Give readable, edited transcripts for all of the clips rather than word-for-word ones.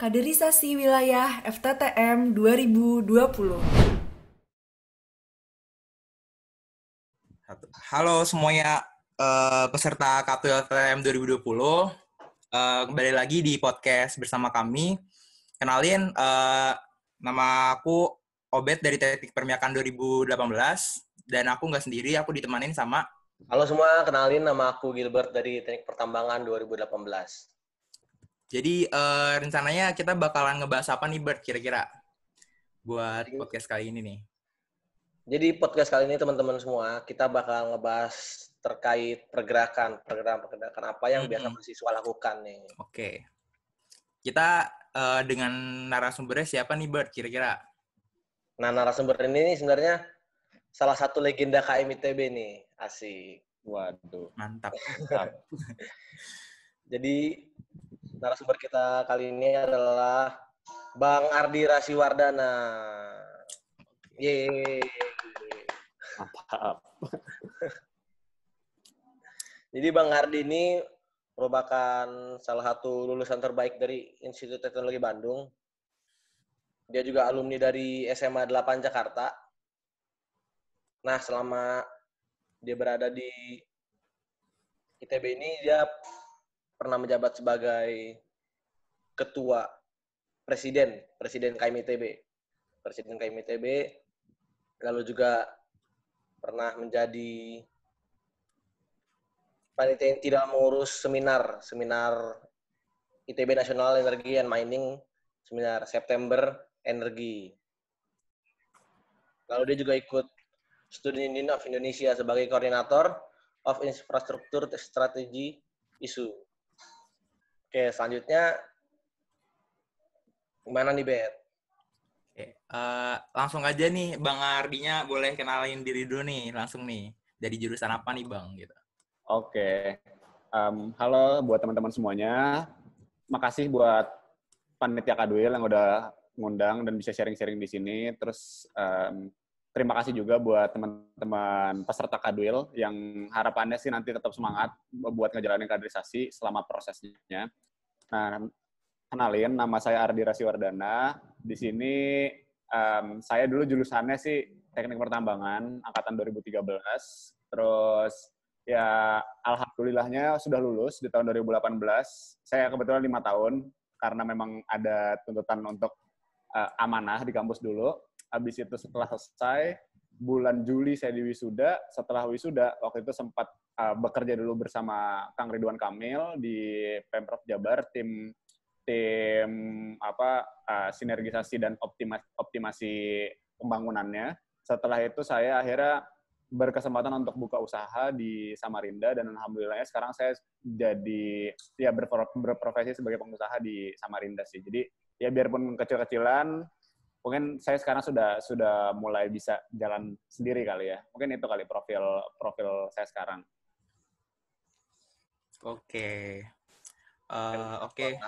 Kaderisasi Wilayah FTTM 2020. Halo semuanya, peserta KTU FTTM 2020. Kembali lagi di podcast bersama kami. Kenalin, nama aku Obet dari Teknik Permiakan 2018. Dan aku nggak sendiri, aku ditemanin sama... Halo semua, kenalin nama aku Gilbert dari Teknik Pertambangan 2018. Jadi rencananya kita bakalan ngebahas apa nih, Bert, kira-kira? Buat podcast kali ini nih. Jadi podcast kali ini teman-teman semua, kita bakal ngebahas terkait pergerakan apa yang biasa mahasiswa lakukan nih. Oke. Kita dengan narasumbernya siapa nih, Bert, kira-kira? Nah, narasumber ini sebenarnya salah satu legenda KM ITB nih. Asik. Waduh. Mantap. Jadi, narasumber kita kali ini adalah Bang Ardi Rasiwardana. Yeay. Mantap. Jadi Bang Ardi ini merupakan salah satu lulusan terbaik dari Institut Teknologi Bandung. Dia juga alumni dari SMA 8 Jakarta. Nah, selama dia berada di ITB ini, dia pernah menjabat sebagai ketua presiden KM ITB. Presiden KM ITB, lalu juga pernah menjadi panitia yang tidak mengurus seminar ITB National Energy and Mining, seminar September Energi. Lalu dia juga ikut Student Union of Indonesia sebagai koordinator of Infrastructure Strategy Issue. Oke, selanjutnya gimana nih, Bet? Oke, langsung aja nih Bang Ardinya boleh kenalin diri dulu nih, langsung nih. Dari jurusan apa nih Bang? Gitu. Oke. Halo buat teman-teman semuanya. Makasih buat panitia Kadwil yang udah ngundang dan bisa sharing-sharing di sini. Terus terima kasih juga buat teman-teman peserta Kadwil yang harapannya sih nanti tetap semangat buat ngejalanin kaderisasi selama prosesnya. Nah, kenalin, nama saya Ardi Rasiwardana. Di sini saya dulu jurusannya sih Teknik Pertambangan, angkatan 2013. Terus ya alhamdulillahnya sudah lulus di tahun 2018. Saya kebetulan 5 tahun, karena memang ada tuntutan untuk amanah di kampus dulu. Habis itu setelah selesai, bulan Juli saya di wisuda. Setelah wisuda, waktu itu sempat bekerja dulu bersama Kang Ridwan Kamil di Pemprov Jabar, tim sinergisasi dan optimasi pembangunannya. Setelah itu saya akhirnya berkesempatan untuk buka usaha di Samarinda, dan alhamdulillahnya sekarang saya jadi berprofesi sebagai pengusaha di Samarinda sih. Jadi ya biarpun kecil-kecilan, mungkin saya sekarang sudah mulai bisa jalan sendiri kali ya. Mungkin itu kali profil saya sekarang. Oke. Oke.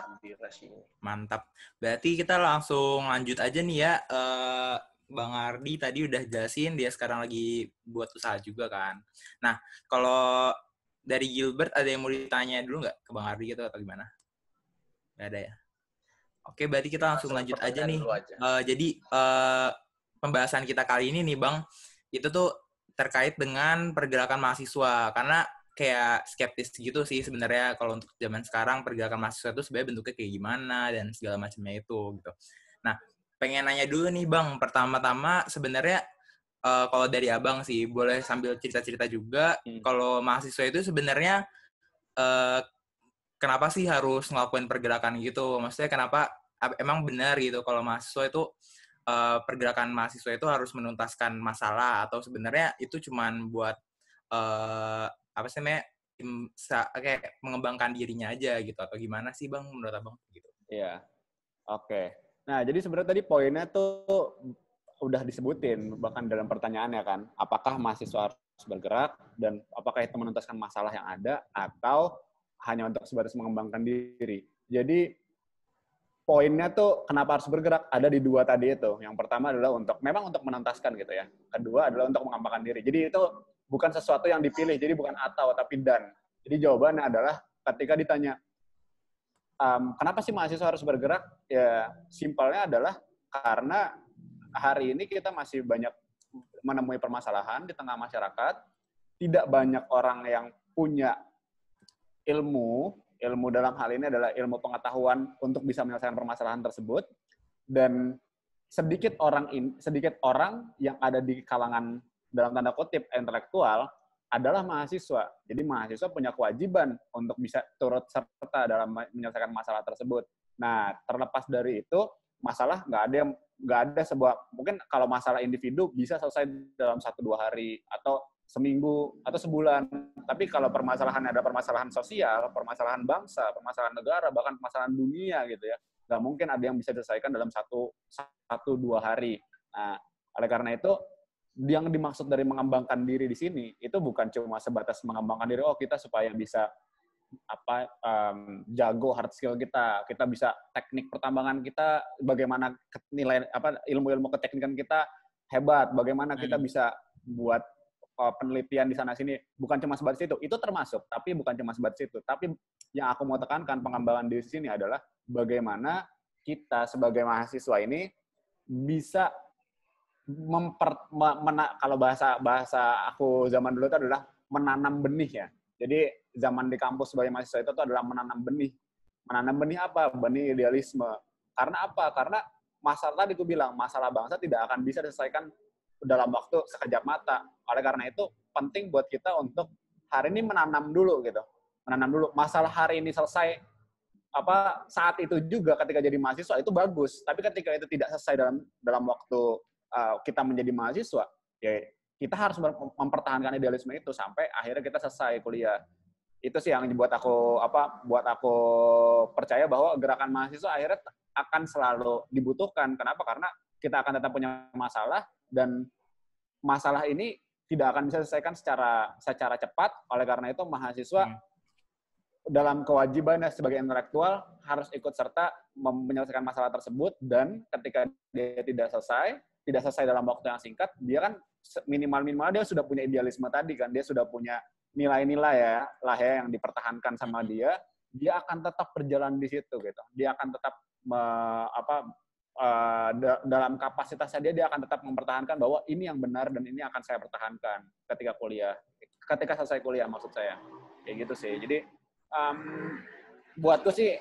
Mantap. Berarti kita langsung lanjut aja nih ya. Bang Ardi tadi udah jelasin dia sekarang lagi buat usaha juga kan. Nah, kalau dari Gilbert ada yang mau ditanya dulu nggak ke Bang Ardi gitu atau gimana? Nggak ada ya? Oke, berarti kita langsung lanjut aja nih. Jadi pembahasan kita kali ini nih Bang, itu tuh terkait dengan pergerakan mahasiswa. Karena kayak skeptis gitu sih sebenarnya kalau untuk zaman sekarang pergerakan mahasiswa itu sebenarnya bentuknya kayak gimana dan segala macamnya itu gitu. Nah, pengen nanya dulu nih Bang, pertama-tama sebenarnya kalau dari Abang sih boleh sambil cerita-cerita juga kalau mahasiswa itu sebenarnya kenapa sih harus ngelakuin pergerakan gitu? Maksudnya kenapa emang benar gitu kalau mahasiswa itu pergerakan mahasiswa itu harus menuntaskan masalah, atau sebenarnya itu cuman buat apa sih namanya kayak mengembangkan dirinya aja gitu, atau gimana sih Bang menurut Abang gitu? Iya. Oke. Nah, jadi sebenarnya tadi poinnya tuh udah disebutin bahkan dalam pertanyaannya kan, apakah mahasiswa harus bergerak dan apakah itu menuntaskan masalah yang ada atau hanya untuk sebatas mengembangkan diri. Jadi poinnya tuh kenapa harus bergerak ada di dua tadi itu. Yang pertama adalah memang untuk menuntaskan gitu ya. Kedua adalah untuk mengembangkan diri. Jadi itu bukan sesuatu yang dipilih, jadi bukan atau tapi dan. Jadi jawabannya adalah ketika ditanya kenapa sih mahasiswa harus bergerak? Ya, simpelnya adalah karena hari ini kita masih banyak menemui permasalahan di tengah masyarakat, tidak banyak orang yang punya ilmu dalam hal ini adalah ilmu pengetahuan untuk bisa menyelesaikan permasalahan tersebut, dan sedikit orang yang ada di kalangan dalam tanda kutip intelektual adalah mahasiswa. Jadi mahasiswa punya kewajiban untuk bisa turut serta dalam menyelesaikan masalah tersebut. Nah, terlepas dari itu, masalah nggak ada sebuah, mungkin kalau masalah individu bisa selesai dalam 1-2 hari atau seminggu atau sebulan. Tapi kalau ada permasalahan sosial, permasalahan bangsa, permasalahan negara, bahkan permasalahan dunia gitu ya, nggak mungkin ada yang bisa diselesaikan dalam 1-2 hari. Nah, oleh karena itu, yang dimaksud dari mengembangkan diri di sini itu bukan cuma sebatas mengembangkan diri, kita supaya bisa jago hard skill kita bisa teknik pertambangan kita, bagaimana nilai ilmu-ilmu keteknikan kita hebat, bagaimana kita bisa buat penelitian di sana sini, bukan cuma sebatas itu termasuk, tapi bukan cuma sebatas itu. Tapi yang aku mau tekankan pengembangan diri di sini adalah bagaimana kita sebagai mahasiswa ini bisa kalau bahasa aku zaman dulu itu adalah menanam benih ya. Jadi zaman di kampus sebagai mahasiswa itu adalah menanam benih. Menanam benih apa? Benih idealisme. Karena apa? Karena masalah tadi aku bilang, masalah bangsa tidak akan bisa diselesaikan dalam waktu sekejap mata. Oleh karena itu penting buat kita untuk hari ini menanam dulu gitu. Menanam dulu. Masalah hari ini selesai saat itu juga ketika jadi mahasiswa itu bagus. Tapi ketika itu tidak selesai dalam waktu kita menjadi mahasiswa, ya kita harus mempertahankan idealisme itu sampai akhirnya kita selesai kuliah. Itu sih yang buat aku percaya bahwa gerakan mahasiswa akhirnya akan selalu dibutuhkan. Kenapa? Karena kita akan tetap punya masalah, dan masalah ini tidak akan bisa diselesaikan secara cepat. Oleh karena itu mahasiswa dalam kewajibannya sebagai intelektual harus ikut serta menyelesaikan masalah tersebut, dan ketika dia tidak selesai dalam waktu yang singkat, dia kan minimal dia sudah punya idealisme tadi kan, dia sudah punya nilai-nilai ya yang dipertahankan sama dia akan tetap berjalan di situ gitu. Dia akan tetap dalam kapasitasnya dia akan tetap mempertahankan bahwa ini yang benar dan ini akan saya pertahankan ketika selesai kuliah maksud saya. Kayak gitu sih. Jadi buatku sih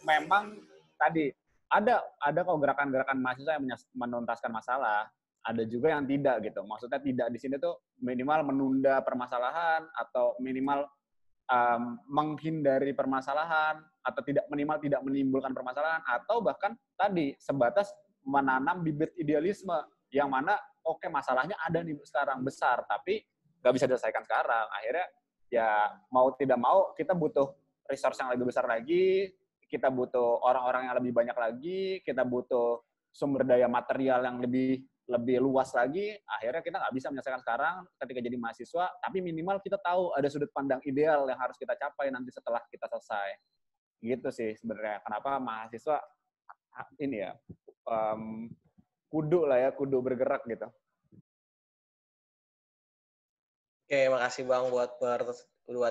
memang tadi ada kok gerakan-gerakan mahasiswa yang menuntaskan masalah, ada juga yang tidak gitu. Maksudnya tidak di sini tuh minimal menunda permasalahan atau minimal menghindari permasalahan, atau minimal tidak menimbulkan permasalahan, atau bahkan tadi sebatas menanam bibit idealisme yang mana masalahnya ada nih sekarang besar tapi nggak bisa diselesaikan sekarang. Akhirnya ya mau tidak mau kita butuh resource yang lebih besar lagi, kita butuh orang-orang yang lebih banyak lagi, kita butuh sumber daya material yang lebih luas lagi. Akhirnya kita nggak bisa menyelesaikan sekarang ketika jadi mahasiswa, tapi minimal kita tahu ada sudut pandang ideal yang harus kita capai nanti setelah kita selesai. Gitu sih sebenarnya kenapa mahasiswa ini ya kudu bergerak gitu. Oke, makasih Bang buat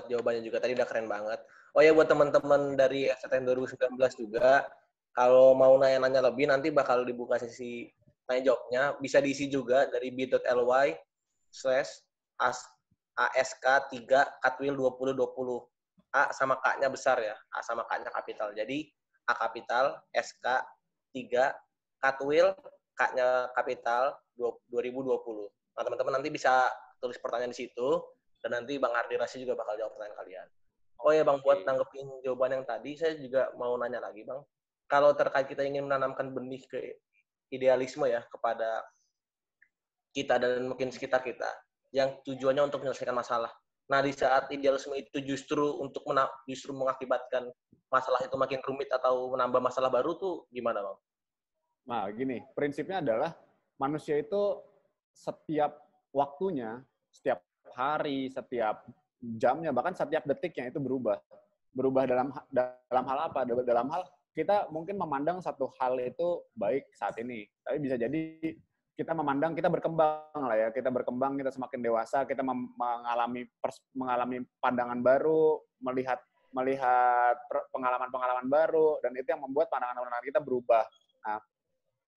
jawabannya juga. Tadi udah keren banget. Oh ya, buat teman-teman dari STM 2019 juga, kalau mau nanya-nanya lebih, nanti bakal dibuka sesi tanya jawabnya. Bisa diisi juga dari bit.ly/ask3 katwil 2020. A sama K-nya besar ya. A sama K-nya kapital. Jadi, A kapital, SK 3, katwil, K-nya kapital 2020. Nah, teman-teman nanti bisa tulis pertanyaan di situ, dan nanti Bang Ardi Rasi juga bakal jawab pertanyaan kalian. Oh ya Bang, buat nanggepin jawaban yang tadi, saya juga mau nanya lagi Bang. Kalau terkait kita ingin menanamkan benih ke idealisme ya, kepada kita dan mungkin sekitar kita, yang tujuannya untuk menyelesaikan masalah. Nah, di saat idealisme itu justru mengakibatkan masalah itu makin rumit atau menambah masalah baru tuh gimana Bang? Nah, gini, prinsipnya adalah manusia itu setiap waktunya, setiap hari, setiap jamnya, bahkan setiap detiknya itu berubah. Berubah dalam hal apa? Dalam hal kita mungkin memandang satu hal itu baik saat ini, tapi bisa jadi kita berkembang lah ya, kita semakin dewasa, kita mengalami pandangan baru, melihat melihat pengalaman-pengalaman baru, dan itu yang membuat pandangan-pandangan kita berubah. Nah,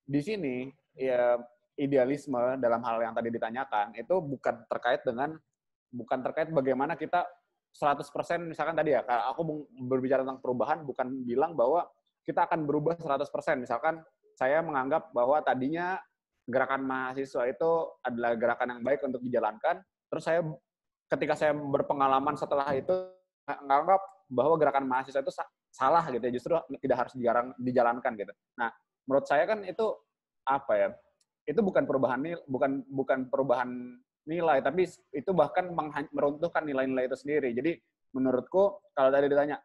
di sini ya idealisme dalam hal yang tadi ditanyakan itu bukan terkait bagaimana kita 100% misalkan tadi ya, aku berbicara tentang perubahan bukan bilang bahwa kita akan berubah 100%. Misalkan saya menganggap bahwa tadinya gerakan mahasiswa itu adalah gerakan yang baik untuk dijalankan, terus ketika saya berpengalaman setelah itu menganggap bahwa gerakan mahasiswa itu salah gitu ya, justru tidak harus dijalankan gitu. Nah, menurut saya kan itu apa ya? Itu bukan perubahan nilai, tapi itu bahkan meruntuhkan nilai-nilai itu sendiri. Jadi menurutku kalau tadi ditanya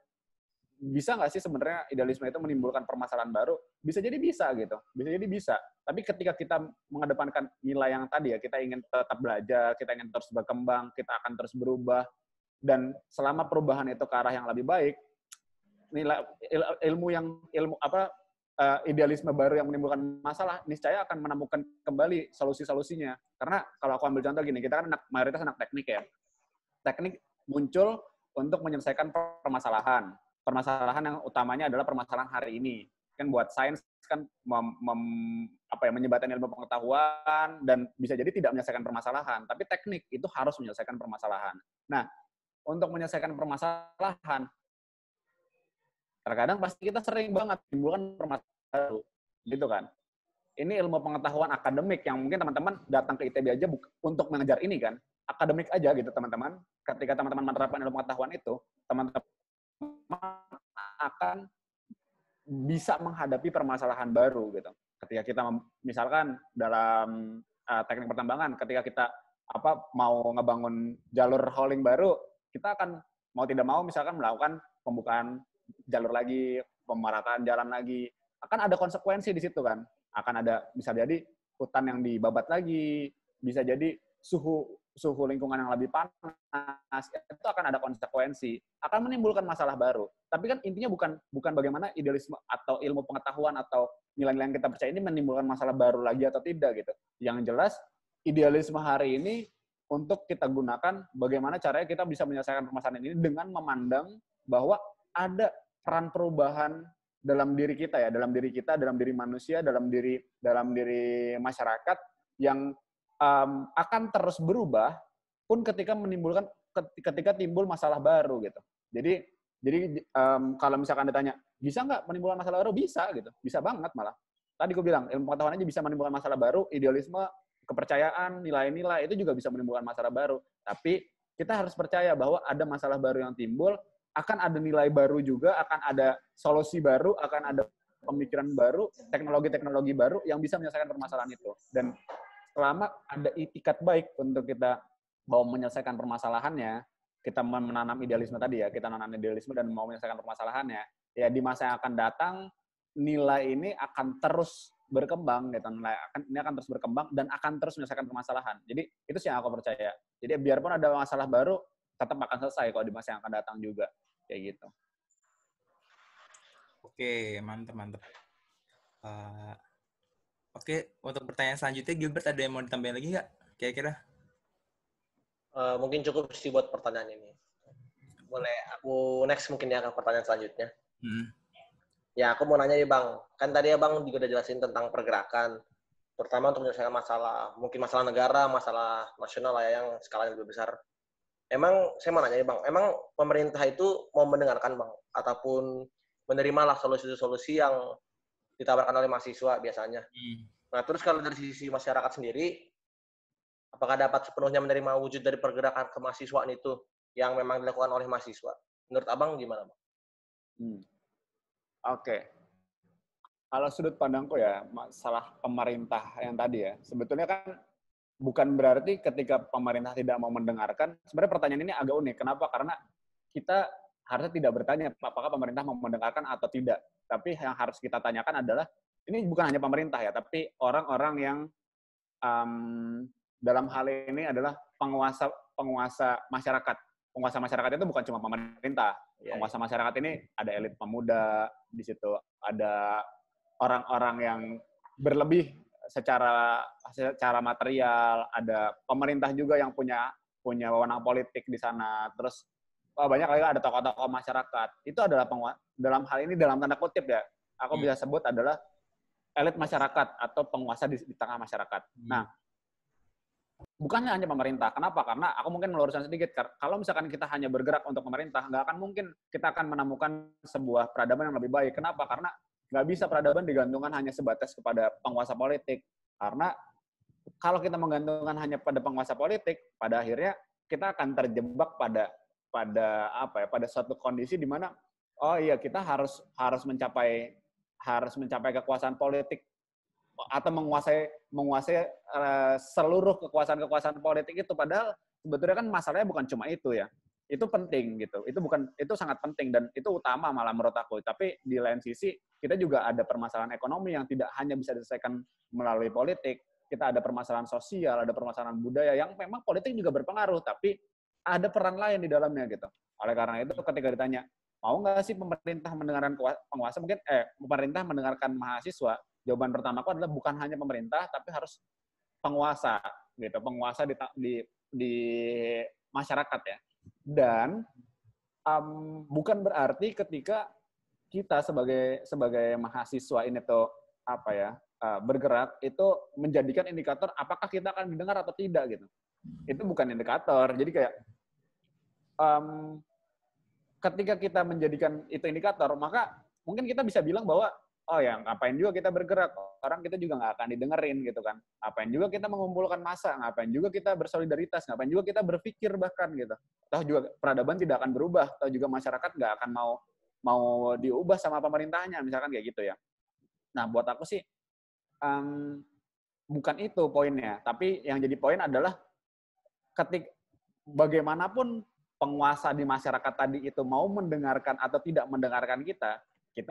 bisa nggak sih sebenarnya idealisme itu menimbulkan permasalahan baru? Bisa jadi bisa gitu, bisa jadi bisa. Tapi ketika kita mengedepankan nilai yang tadi ya, kita ingin tetap belajar, kita ingin terus berkembang, kita akan terus berubah, dan selama perubahan itu ke arah yang lebih baik, nilai idealisme baru yang menimbulkan masalah niscaya akan menemukan kembali solusi-solusinya. Karena kalau aku ambil contoh gini, kita kan mayoritas anak teknik ya. Teknik muncul untuk menyelesaikan permasalahan. Permasalahan yang utamanya adalah permasalahan hari ini. Kan buat sains kan menyebarkan ilmu pengetahuan dan bisa jadi tidak menyelesaikan permasalahan, tapi teknik itu harus menyelesaikan permasalahan. Nah, untuk menyelesaikan permasalahan terkadang pasti kita sering banget timbulkan permasalahan baru, gitu kan. Ini ilmu pengetahuan akademik yang mungkin teman-teman datang ke ITB aja untuk mengejar ini kan, akademik aja gitu teman-teman. Ketika teman-teman menerapkan ilmu pengetahuan itu, teman-teman akan bisa menghadapi permasalahan baru gitu. Ketika kita misalkan dalam teknik pertambangan, ketika kita mau ngebangun jalur hauling baru, kita akan mau tidak mau misalkan melakukan pembukaan jalur lagi, pemerataan jalan lagi, akan ada konsekuensi di situ kan. Akan ada, bisa jadi hutan yang dibabat lagi, bisa jadi suhu lingkungan yang lebih panas, itu akan ada konsekuensi, akan menimbulkan masalah baru. Tapi kan intinya bukan bagaimana idealisme atau ilmu pengetahuan atau nilai-nilai yang kita percaya ini menimbulkan masalah baru lagi atau tidak gitu. Yang jelas idealisme hari ini untuk kita gunakan bagaimana caranya kita bisa menyelesaikan permasalahan ini dengan memandang bahwa ada peran perubahan dalam diri kita ya, dalam diri manusia, dalam diri masyarakat yang akan terus berubah pun ketika timbul masalah baru gitu. Jadi kalau misalkan ditanya bisa nggak menimbulkan masalah baru, bisa gitu, bisa banget malah. Tadi gue bilang ilmu pengetahuan aja bisa menimbulkan masalah baru, idealisme, kepercayaan, nilai-nilai itu juga bisa menimbulkan masalah baru. Tapi kita harus percaya bahwa ada masalah baru yang timbul, akan ada nilai baru juga, akan ada solusi baru, akan ada pemikiran baru, teknologi-teknologi baru yang bisa menyelesaikan permasalahan itu. Dan selama ada itikat baik untuk kita mau menyelesaikan permasalahannya, kita menanam idealisme tadi ya, kita menanam idealisme dan mau menyelesaikan permasalahannya, ya di masa yang akan datang, nilai ini akan terus berkembang, gitu. Ini akan terus berkembang dan akan terus menyelesaikan permasalahan. Jadi itu sih yang aku percaya. Jadi biarpun ada masalah baru, tetap akan selesai kalau di masa yang akan datang juga. Kayak gitu. Oke, mantap. Oke, untuk pertanyaan selanjutnya, Gilbert ada yang mau ditambahin lagi nggak? Kira-kira? Mungkin cukup sih buat pertanyaan ini. Boleh aku next mungkin ya ke pertanyaan selanjutnya. Ya, aku mau nanya nih Bang. Kan tadi ya Bang juga udah jelasin tentang pergerakan. Terutama untuk menyelesaikan masalah. Mungkin masalah negara, masalah nasional lah yang skalanya lebih besar. Emang saya mau nanya nih Bang, emang pemerintah itu mau mendengarkan Bang? Ataupun menerimalah solusi-solusi yang ditawarkan oleh mahasiswa biasanya. Nah, terus kalau dari sisi masyarakat sendiri, apakah dapat sepenuhnya menerima wujud dari pergerakan kemahasiswaan itu yang memang dilakukan oleh mahasiswa? Menurut Abang gimana, Bang? Oke. Kalau sudut pandangku ya, masalah pemerintah yang tadi ya, sebetulnya kan bukan berarti ketika pemerintah tidak mau mendengarkan, sebenarnya pertanyaan ini agak unik. Kenapa? Karena kita harusnya tidak bertanya apakah pemerintah mau mendengarkan atau tidak. Tapi yang harus kita tanyakan adalah, ini bukan hanya pemerintah ya, tapi orang-orang yang dalam hal ini adalah penguasa masyarakat. Penguasa masyarakat itu bukan cuma pemerintah. Penguasa masyarakat ini ada elit pemuda, di situ ada orang-orang yang berlebih secara material, ada pemerintah juga yang punya wewenang politik di sana, terus banyak lagi ada tokoh-tokoh masyarakat. Itu adalah dalam hal ini dalam tanda kutip ya, aku bisa sebut adalah elit masyarakat atau penguasa di tengah masyarakat. Nah, bukannya hanya pemerintah. Kenapa? Karena aku mungkin meluruskan sedikit. Kalau misalkan kita hanya bergerak untuk pemerintah, nggak akan mungkin kita akan menemukan sebuah peradaban yang lebih baik. Kenapa? Karena nggak bisa peradaban digantungkan hanya sebatas kepada penguasa politik. Karena kalau kita menggantungkan hanya pada penguasa politik, pada akhirnya kita akan terjebak pada suatu kondisi di mana kita harus mencapai kekuasaan politik atau menguasai seluruh kekuasaan politik itu, padahal sebetulnya kan masalahnya bukan cuma itu ya. Itu penting gitu. Itu sangat penting dan itu utama malah menurut aku. Tapi di lain sisi kita juga ada permasalahan ekonomi yang tidak hanya bisa diselesaikan melalui politik. Kita ada permasalahan sosial, ada permasalahan budaya yang memang politik juga berpengaruh, tapi ada peran lain di dalamnya gitu. Oleh karena itu ketika ditanya, mau nggak sih pemerintah mendengarkan penguasa, pemerintah mendengarkan mahasiswa, jawaban pertamaku adalah bukan hanya pemerintah, tapi harus penguasa gitu, penguasa di masyarakat ya. Dan bukan berarti ketika kita sebagai mahasiswa ini tuh bergerak itu menjadikan indikator apakah kita akan didengar atau tidak gitu. Itu bukan indikator. Jadi kayak ketika kita menjadikan itu indikator, maka mungkin kita bisa bilang bahwa ngapain juga kita bergerak, orang kita juga nggak akan didengerin gitu kan. Ngapain juga kita mengumpulkan massa, ngapain juga kita bersolidaritas, ngapain juga kita berpikir bahkan gitu. Atau juga peradaban tidak akan berubah, atau juga masyarakat nggak akan mau diubah sama pemerintahnya, misalkan kayak gitu ya. Nah, buat aku sih bukan itu poinnya, tapi yang jadi poin adalah bagaimanapun penguasa di masyarakat tadi itu mau mendengarkan atau tidak mendengarkan kita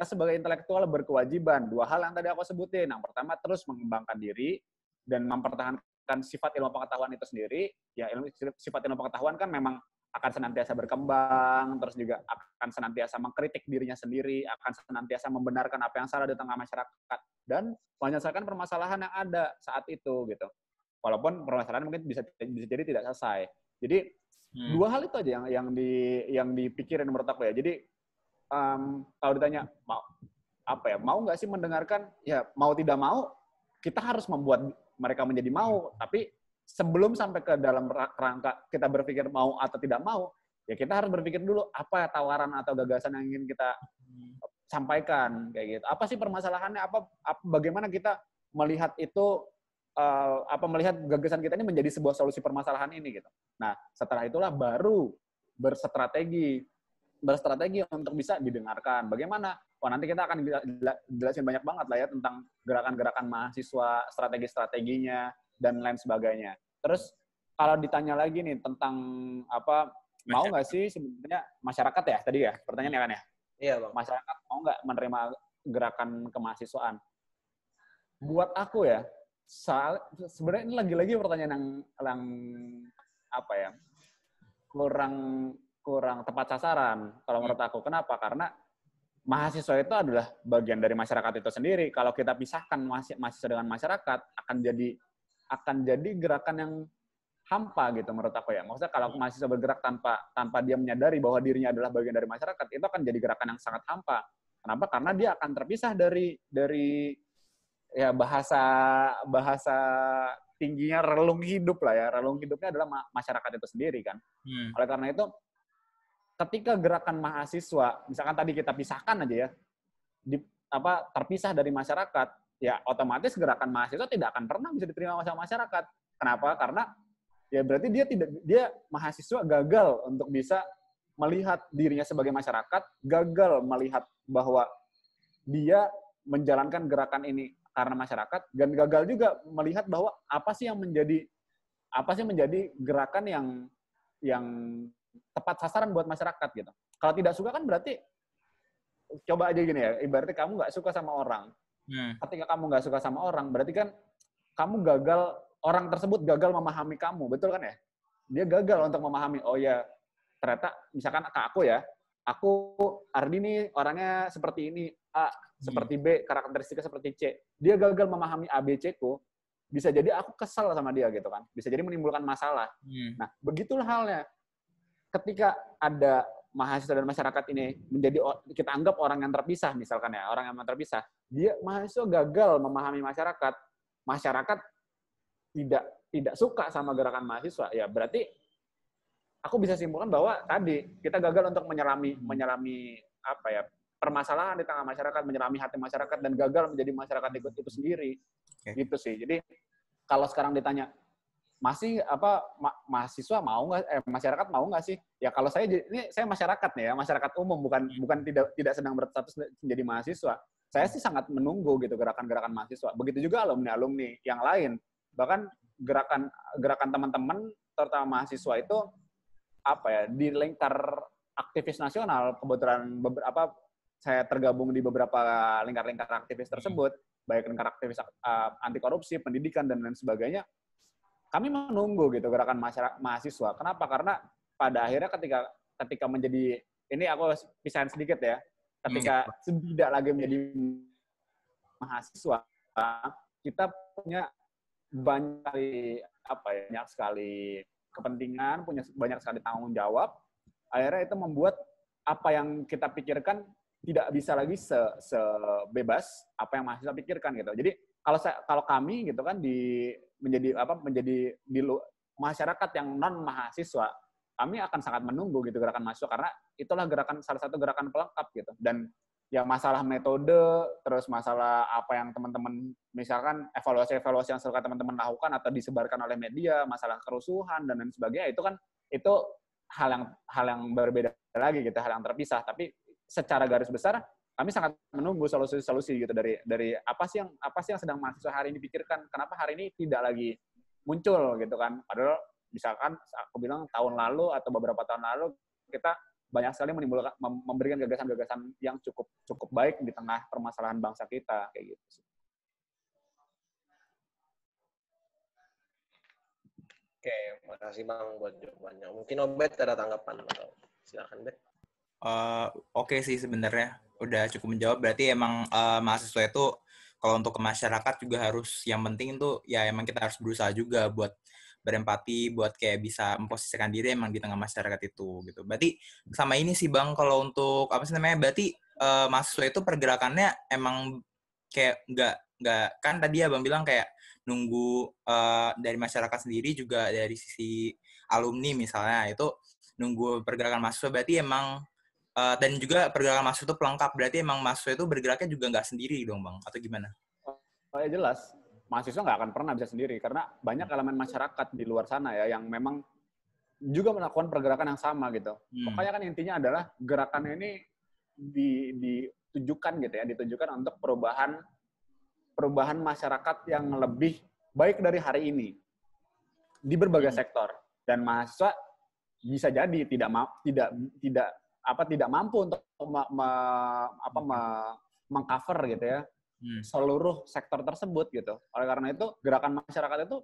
sebagai intelektual berkewajiban. Dua hal yang tadi aku sebutin. Yang pertama, terus mengembangkan diri dan mempertahankan sifat ilmu pengetahuan itu sendiri. Ya, sifat ilmu pengetahuan kan memang akan senantiasa berkembang, terus juga akan senantiasa mengkritik dirinya sendiri, akan senantiasa membenarkan apa yang salah di tengah masyarakat, dan menyelesaikan permasalahan yang ada saat itu gitu. Walaupun permasalahan mungkin bisa jadi tidak selesai. Jadi dua hal itu aja yang dipikirin menurut aku ya. Jadi kalau ditanya mau nggak sih mendengarkan, ya mau tidak mau kita harus membuat mereka menjadi mau. Tapi sebelum sampai ke dalam rangka kita berpikir mau atau tidak mau, ya kita harus berpikir dulu apa tawaran atau gagasan yang ingin kita sampaikan kayak gitu. Apa sih permasalahannya? Bagaimana kita melihat itu? Melihat gagasan kita ini menjadi sebuah solusi permasalahan ini gitu. Nah, setelah itulah baru berstrategi untuk bisa didengarkan. Bagaimana? Nanti kita akan jelasin banyak banget lah ya tentang gerakan-gerakan mahasiswa, strategi-strateginya dan lain sebagainya. Terus kalau ditanya lagi nih tentang mau nggak sih sebenarnya masyarakat ya tadi ya pertanyaannya kan ya? Iya Bang. Masyarakat mau nggak menerima gerakan kemahasiswaan? Buat aku ya, sebenarnya ini lagi-lagi pertanyaan yang kurang tepat sasaran kalau menurut aku. Kenapa? Karena mahasiswa itu adalah bagian dari masyarakat itu sendiri. Kalau kita pisahkan mahasiswa dengan masyarakat, akan jadi gerakan yang hampa gitu menurut aku ya. Maksudnya kalau mahasiswa bergerak tanpa dia menyadari bahwa dirinya adalah bagian dari masyarakat, itu akan jadi gerakan yang sangat hampa. Kenapa? Karena dia akan terpisah dari ya bahasa tingginya relung hidup lah ya. Relung hidupnya adalah masyarakat itu sendiri kan. Oleh karena itu ketika gerakan mahasiswa misalkan tadi kita pisahkan aja ya, terpisah dari masyarakat, ya otomatis gerakan mahasiswa tidak akan pernah bisa diterima sama masyarakat. Kenapa? Karena ya berarti dia mahasiswa gagal untuk bisa melihat dirinya sebagai masyarakat, gagal melihat bahwa dia menjalankan gerakan ini karena masyarakat, dan gagal juga melihat bahwa apa sih yang menjadi gerakan yang tepat sasaran buat masyarakat gitu. Kalau tidak suka kan berarti coba aja gini ya, ibaratnya kamu nggak suka sama orang. Ketika kamu nggak suka sama orang, berarti kan kamu orang tersebut gagal memahami kamu, betul kan ya? Dia gagal untuk memahami, oh ya ternyata misalkan ke aku ya, Ardi nih orangnya seperti ini, A, seperti B, karakteristiknya seperti C. Dia gagal memahami A, B, C ku, bisa jadi aku kesal sama dia gitu kan. Bisa jadi menimbulkan masalah. Nah, begitulah halnya. Ketika ada mahasiswa dan masyarakat ini kita anggap orang yang terpisah misalkan ya, orang yang terpisah, mahasiswa gagal memahami masyarakat tidak suka sama gerakan mahasiswa, ya berarti aku bisa simpulkan bahwa tadi kita gagal untuk menyelami apa ya, permasalahan di tengah masyarakat, menyelami hati masyarakat, dan gagal menjadi masyarakat itu sendiri. Gitu sih. Jadi kalau sekarang ditanya mahasiswa mau nggak, masyarakat mau nggak sih? Ya kalau saya masyarakat nih ya, masyarakat umum, bukan tidak sedang berstatus menjadi mahasiswa. Saya sih sangat menunggu gitu gerakan-gerakan mahasiswa. Begitu juga alumni yang lain. Bahkan gerakan teman-teman terutama mahasiswa itu di lingkar aktivis nasional, kebetulan saya tergabung di beberapa lingkar-lingkar aktivis tersebut, baik lingkar aktivis anti korupsi, pendidikan, dan lain sebagainya. Kami menunggu gitu gerakan mahasiswa. Kenapa? Karena pada akhirnya ketika menjadi, ini aku pisahin sedikit ya, ketika tidak lagi menjadi mahasiswa, kita punya banyak sekali kepentingan, punya banyak sekali tanggung jawab. Akhirnya itu membuat apa yang kita pikirkan tidak bisa lagi sebebas apa yang mahasiswa pikirkan gitu. Jadi kalau kami gitu kan menjadi di masyarakat yang non mahasiswa, kami akan sangat menunggu gitu gerakan mahasiswa, karena itulah salah satu gerakan pelengkap gitu. Dan ya masalah metode, terus masalah apa yang teman-teman, misalkan evaluasi yang suka teman-teman lakukan atau disebarkan oleh media, masalah kerusuhan dan lain sebagainya, itu hal yang berbeda lagi gitu, hal yang terpisah. Tapi secara garis besar kami sangat menunggu solusi-solusi gitu dari apa sih yang sedang mahasiswa hari ini pikirkan, kenapa hari ini tidak lagi muncul gitu kan. Padahal misalkan aku bilang tahun lalu atau beberapa tahun lalu kita banyak sekali memberikan gagasan-gagasan yang cukup baik di tengah permasalahan bangsa kita kayak gitu sih. Oke, makasih Bang buat jawabannya. Mungkin Obed ada tanggapan atau silakan Bet. Oke sih sebenarnya udah cukup menjawab. Berarti emang mahasiswa itu kalau untuk ke masyarakat juga harus, yang penting tuh ya emang kita harus berusaha juga buat berempati, buat kayak bisa memposisikan diri emang di tengah masyarakat itu gitu. Berarti sama ini sih Bang, kalau untuk berarti mahasiswa itu pergerakannya emang kayak nggak kan tadi Abang bilang kayak nunggu dari masyarakat sendiri, juga dari sisi alumni misalnya itu nunggu pergerakan mahasiswa. Berarti emang dan juga pergerakan mahasiswa itu pelengkap, berarti emang mahasiswa itu bergeraknya juga nggak sendiri dong Bang, atau gimana? Oh ya jelas, mahasiswa nggak akan pernah bisa sendiri, karena banyak elemen masyarakat di luar sana ya yang memang juga melakukan pergerakan yang sama gitu. Pokoknya kan intinya adalah gerakan ini ditujukan gitu ya, ditujukan untuk perubahan masyarakat yang lebih baik dari hari ini di berbagai sektor. Dan mahasiswa bisa jadi tidak mampu untuk mengcover gitu ya seluruh sektor tersebut gitu. Oleh karena itu gerakan masyarakat itu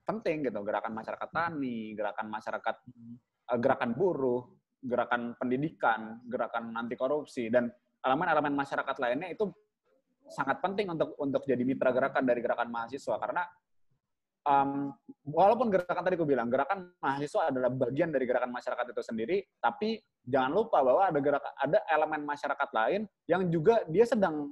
penting gitu. Gerakan masyarakat tani, gerakan masyarakat, gerakan buruh, gerakan pendidikan, gerakan anti korupsi, dan elemen-elemen masyarakat lainnya itu sangat penting untuk jadi mitra gerakan dari gerakan mahasiswa. Karena walaupun gerakan tadi aku bilang gerakan mahasiswa adalah bagian dari gerakan masyarakat itu sendiri, tapi jangan lupa bahwa ada elemen masyarakat lain yang juga dia sedang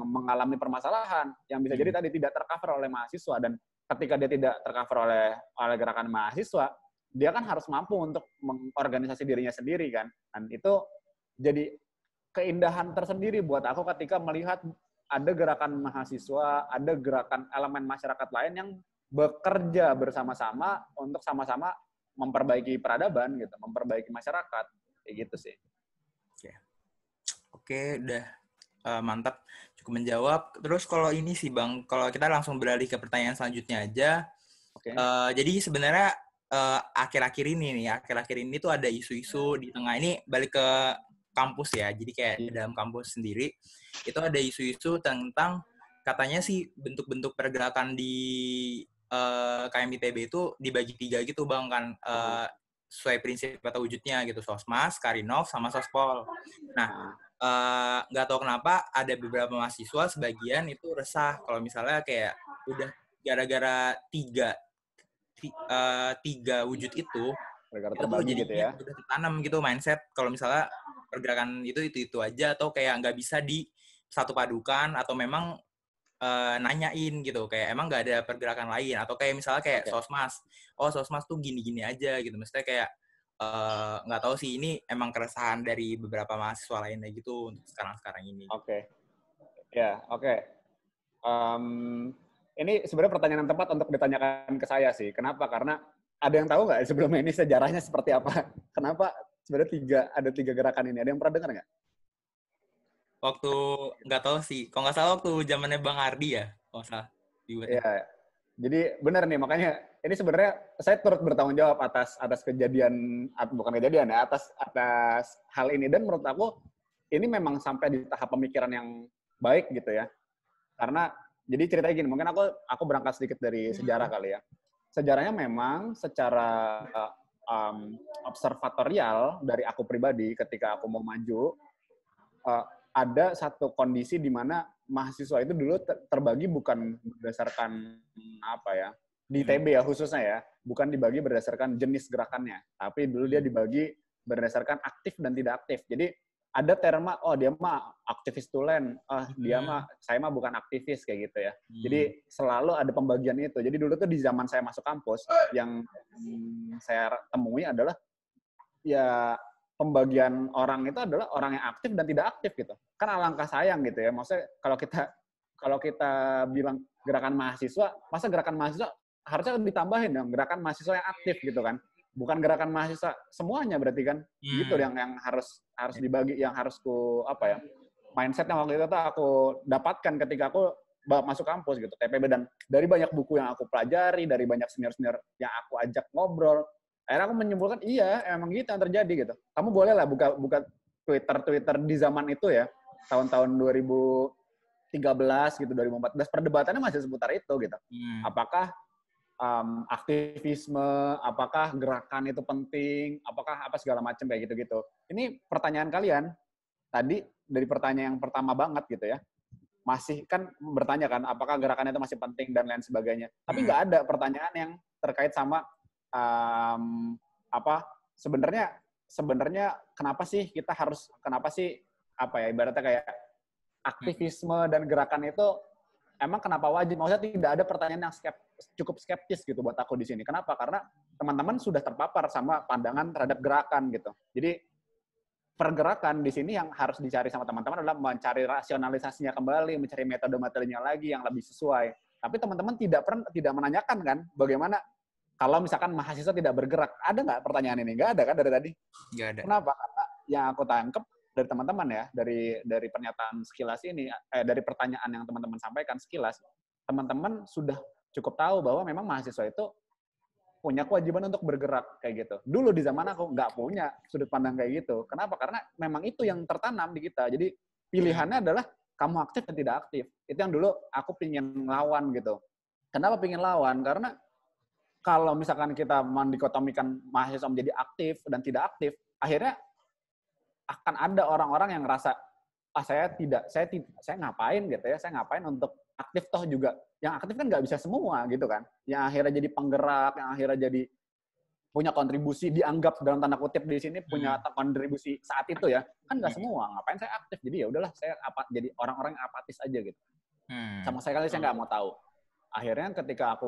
mengalami permasalahan yang bisa jadi tadi tidak tercover oleh mahasiswa. Dan ketika dia tidak tercover oleh gerakan mahasiswa, dia kan harus mampu untuk mengorganisasi dirinya sendiri kan. Dan itu jadi keindahan tersendiri buat aku ketika melihat ada gerakan mahasiswa, ada gerakan elemen masyarakat lain yang bekerja bersama-sama untuk sama-sama memperbaiki peradaban gitu, memperbaiki masyarakat, kayak gitu sih. Oke, udah mantap, cukup menjawab. Terus kalau ini sih Bang, kalau kita langsung beralih ke pertanyaan selanjutnya aja. Okay. Jadi sebenarnya akhir-akhir ini tuh ada isu-isu di tengah ini, balik ke kampus ya. Jadi kayak di dalam kampus sendiri itu ada isu-isu tentang katanya sih bentuk-bentuk pergerakan di KM ITB itu dibagi 3 gitu Bang kan, sesuai prinsip atau wujudnya gitu, Sosmas, Karinov, sama Sospol. Nah, nggak tahu kenapa ada beberapa mahasiswa sebagian itu resah kalau misalnya kayak udah gara-gara tiga wujud itu Negara itu tuh terbagi jadi gitu ya. udah tertanam gitu mindset kalau misalnya pergerakan itu aja atau kayak nggak bisa di satu padukan atau memang nanyain gitu kayak emang nggak ada pergerakan lain atau kayak misalnya kayak sosmas tuh gini-gini aja gitu maksudnya kayak nggak tahu sih ini emang keresahan dari beberapa mahasiswa lainnya gitu untuk sekarang ini. Ini sebenarnya pertanyaan yang tepat untuk ditanyakan ke saya sih. Kenapa? Karena ada yang tahu nggak sebelumnya ini sejarahnya seperti apa? Kenapa sebenarnya ada tiga gerakan ini? Ada yang pernah dengar nggak? Waktu nggak tahu sih, kalau nggak salah waktu zamannya Bang Ardi ya, kalau salah. Iya, jadi benar nih makanya ini sebenarnya saya turut bertanggung jawab atas kejadian, bukan kejadian ya, atas hal ini dan menurut aku ini memang sampai di tahap pemikiran yang baik gitu ya. Karena jadi ceritanya gini, mungkin aku berangkat sedikit dari sejarah kali ya. Sejarahnya memang secara observatorial dari aku pribadi ketika aku mau maju, ada satu kondisi di mana mahasiswa itu dulu terbagi bukan berdasarkan apa ya, di ITB ya khususnya ya, bukan dibagi berdasarkan jenis gerakannya, tapi dulu dia dibagi berdasarkan aktif dan tidak aktif. Jadi ada terma, oh dia mah aktivis tulen, saya mah bukan aktivis kayak gitu ya. Jadi selalu ada pembagian itu. Jadi dulu tuh di zaman saya masuk kampus, yang saya temui adalah ya pembagian orang itu adalah orang yang aktif dan tidak aktif gitu. Kan alangkah sayang gitu ya. Maksudnya kalau kita bilang gerakan mahasiswa, masa gerakan mahasiswa harusnya ditambahin dong gerakan mahasiswa yang aktif gitu kan. Bukan gerakan mahasiswa semuanya berarti kan. Gitu yang harus dibagi, yang harus mindset yang waktu itu tuh aku dapatkan ketika aku masuk kampus gitu, TPB, dan dari banyak buku yang aku pelajari, dari banyak senior-senior yang aku ajak ngobrol, akhirnya aku menyimpulkan iya emang gitu yang terjadi gitu. Kamu boleh lah buka Twitter di zaman itu ya, tahun-tahun 2013 gitu, 2014, perdebatannya masih seputar itu gitu. Apakah aktivisme, apakah gerakan itu penting, apakah apa segala macam kayak gitu-gitu. Ini pertanyaan kalian tadi dari pertanyaan yang pertama banget gitu ya, masih kan bertanya kan apakah gerakan itu masih penting dan lain sebagainya. Tapi nggak ada pertanyaan yang terkait sama sebenarnya kenapa sih ibaratnya kayak aktivisme dan gerakan itu emang kenapa wajib? Maksudnya tidak ada pertanyaan yang cukup skeptis gitu buat aku di sini. Kenapa? Karena teman-teman sudah terpapar sama pandangan terhadap gerakan gitu. Jadi pergerakan di sini yang harus dicari sama teman-teman adalah mencari rasionalisasinya kembali, mencari metode-metodenya lagi yang lebih sesuai. Tapi teman-teman tidak menanyakan kan bagaimana kalau misalkan mahasiswa tidak bergerak. Ada nggak pertanyaan ini? Nggak ada kan dari tadi? Nggak ada. Kenapa? Karena yang aku tangkap dari teman-teman ya, dari pernyataan sekilas ini, dari pertanyaan yang teman-teman sampaikan sekilas, teman-teman sudah cukup tahu bahwa memang mahasiswa itu punya kewajiban untuk bergerak kayak gitu. Dulu di zaman aku nggak punya sudut pandang kayak gitu. Kenapa? Karena memang itu yang tertanam di kita. Jadi pilihannya adalah kamu aktif dan tidak aktif. Itu yang dulu aku pingin lawan gitu. Kenapa pingin lawan? Karena kalau misalkan kita mendikotomikan mahasiswa menjadi aktif dan tidak aktif, akhirnya akan ada orang-orang yang ngerasa saya ngapain gitu ya, saya ngapain untuk aktif toh juga. Yang aktif kan nggak bisa semua gitu kan. Yang akhirnya jadi penggerak, yang akhirnya jadi punya kontribusi, dianggap dalam tanda kutip di sini punya kontribusi saat itu ya. Kan nggak semua, ngapain saya aktif. Jadi ya udahlah saya jadi orang-orang yang apatis aja gitu. Sama sekali saya nggak mau tahu. Akhirnya ketika